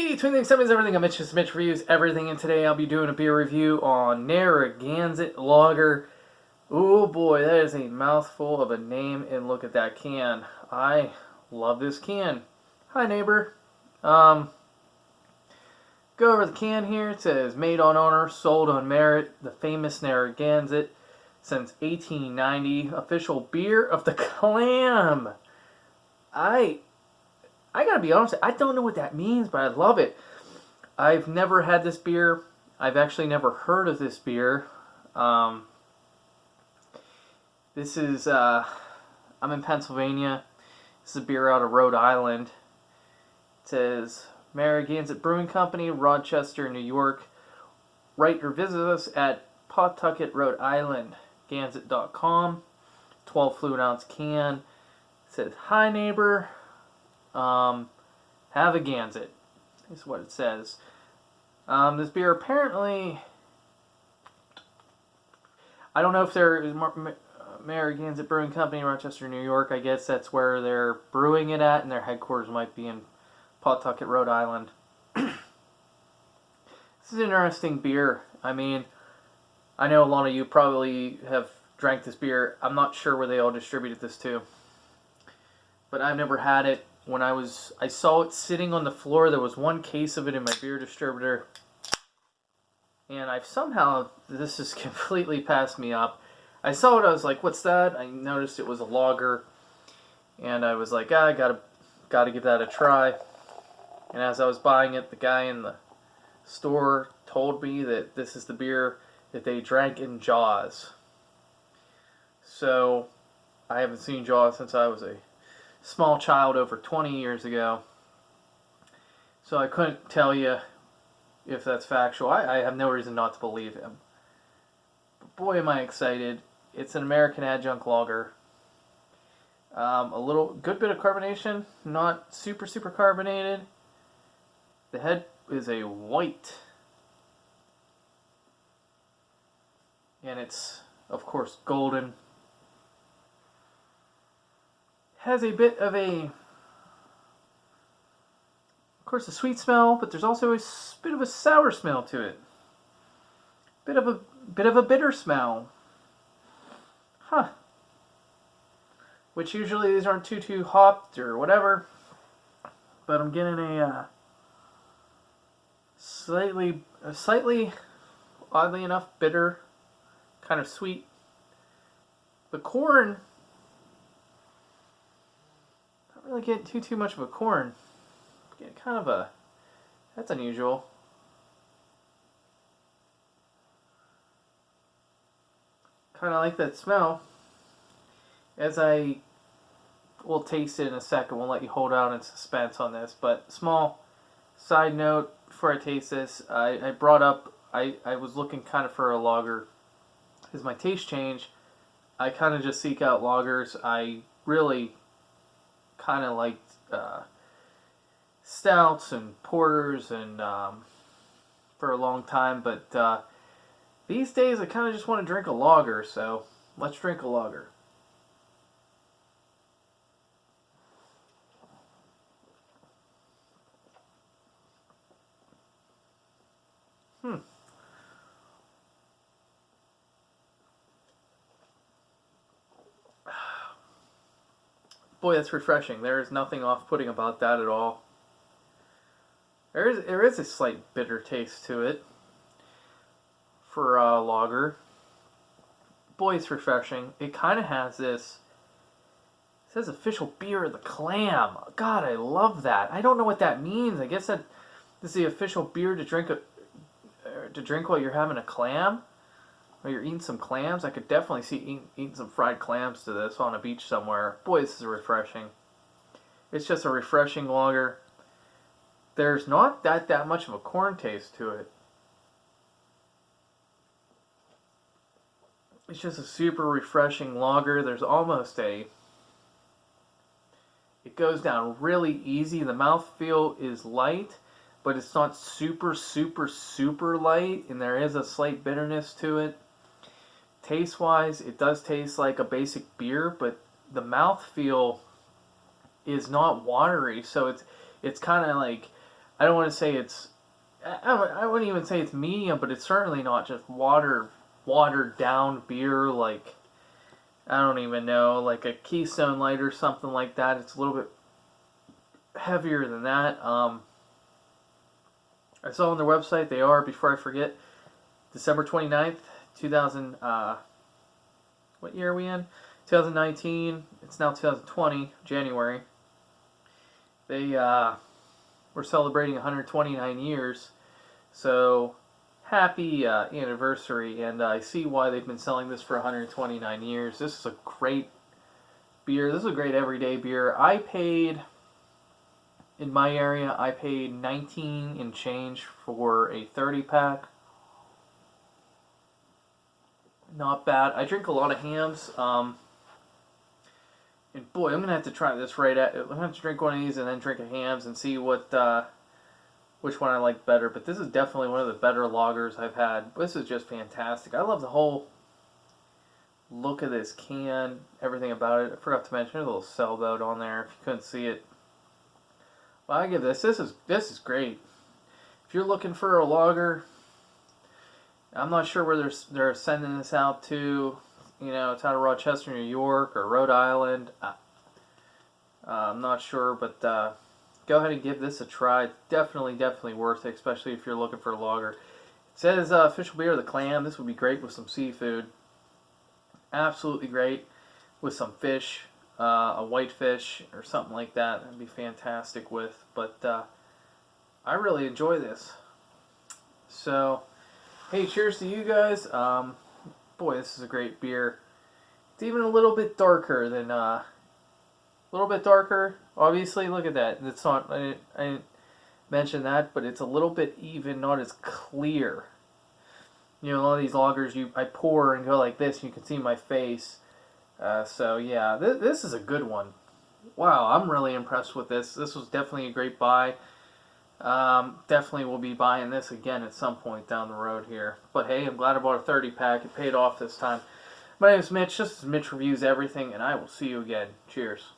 Between the Excitements Everything, I'm Mitch Reviews Everything, and today I'll be doing a beer review on Narragansett Lager. Oh boy, that is a mouthful of a name, and look at that can. I love this can. Hi neighbor. Go over the can here. It says, made on honor, sold on merit, the famous Narragansett since 1890, official beer of the clam. I gotta be honest, I don't know what that means, but I love it. I've never had this beer. I've actually never heard of this beer. This is, I'm in Pennsylvania. This is a beer out of Rhode Island. It says, Narragansett Brewing Company, Rochester, New York. Write or visit us at Pawtucket, Rhode Island, Gansett.com. 12 fluid ounce can. It says, hi neighbor. Have a Gansett, is what it says. This beer apparently, I don't know if they're Narragansett Brewing Company, Rochester, New York. I guess that's where they're brewing it at, and their headquarters might be in Pawtucket, Rhode Island. This is an interesting beer. I mean, I know a lot of you probably have drank this beer. I'm not sure where they all distributed this to, but I've never had it. When I saw it sitting on the floor. There was one case of it in my beer distributor, and I've somehow, this has completely passed me up. I saw it, I was like, what's that? I noticed it was a lager, and I was like, I gotta give that a try. And as I was buying it, the guy in the store told me that this is the beer that they drank in Jaws. So I haven't seen Jaws since I was a small child over 20 years ago, so I couldn't tell you if that's factual. I have no reason not to believe him. But boy, am I excited. It's an American adjunct lager. A little good bit of carbonation, not super carbonated. The head is a white, and it's of course golden. Has a bit of a sweet smell, but there's also a bit of a sour smell to it. Bit of a bitter smell. Huh. Which usually these aren't too hopped or whatever. But I'm getting a slightly oddly enough bitter, kind of sweet. The corn, really getting too much of a corn. Getting kind of a, that's unusual. Kind of like that smell. As I will taste it in a second, we'll let you hold out in suspense on this. But small side note before I taste this, I brought up, I was looking kind of for a lager. As my taste changed, I kind of just seek out lagers. I really kind of liked stouts and porters and for a long time, but these days I kind of just want to drink a lager, so let's drink a lager. Boy, that's refreshing. There is nothing off-putting about that at all. There is a slight bitter taste to it for a lager. Boy, it's refreshing. It kind of has this, it says official beer of the clam. God, I love that. I don't know what that means. I guess that this is the official beer to drink while you're having a clam. Or you're eating some clams. I could definitely see eating some fried clams to this on a beach somewhere. Boy, this is refreshing. It's just a refreshing lager. There's not that much of a corn taste to it. It's just a super refreshing lager. There's almost it goes down really easy. The mouthfeel is light, but it's not super light, and there is a slight bitterness to it. Taste-wise, it does taste like a basic beer, but the mouthfeel is not watery, so it's kind of like I don't want to say it's, I wouldn't even say it's medium, but it's certainly not just watered down beer like, I don't even know, like a Keystone Light or something like that. It's a little bit heavier than that. I saw on their website they are, before I forget, December 29th, 2000, what year are we in? 2019. It's now 2020, January. They were celebrating 129 years. So, happy anniversary. And I see why they've been selling this for 129 years. This is a great beer. This is a great everyday beer. In my area, I paid 19 and change for a 30 pack. Not bad. I drink a lot of hams. And boy, I'm gonna have to try this I'm gonna have to drink one of these and then drink a hams and see which one I like better. But this is definitely one of the better lagers I've had. This is just fantastic. I love the whole look of this can, everything about it. I forgot to mention there's a little sailboat on there if you couldn't see it. Well, I give this is great. If you're looking for a lager, I'm not sure where they're sending this out to. You know, it's out of Rochester, New York, or Rhode Island. I'm not sure, but go ahead and give this a try. It's definitely worth it, especially if you're looking for a lager. It says official beer of the clam. This would be great with some seafood. Absolutely great with some fish. A whitefish or something like that. That'd be fantastic with. But I really enjoy this. So, hey, cheers to you guys. Boy, this is a great beer. It's even a little bit darker than Obviously, look at that. It's not. I didn't mention that, but it's a little bit even, not as clear. You know, a lot of these lagers, I pour and go like this, and you can see my face. So yeah, this is a good one. Wow, I'm really impressed with this. This was definitely a great buy. Definitely will be buying this again at some point down the road here. But hey, I'm glad I bought a 30 pack. It paid off this time. My name is Mitch. This is Mitch Reviews Everything, and I will see you again. Cheers.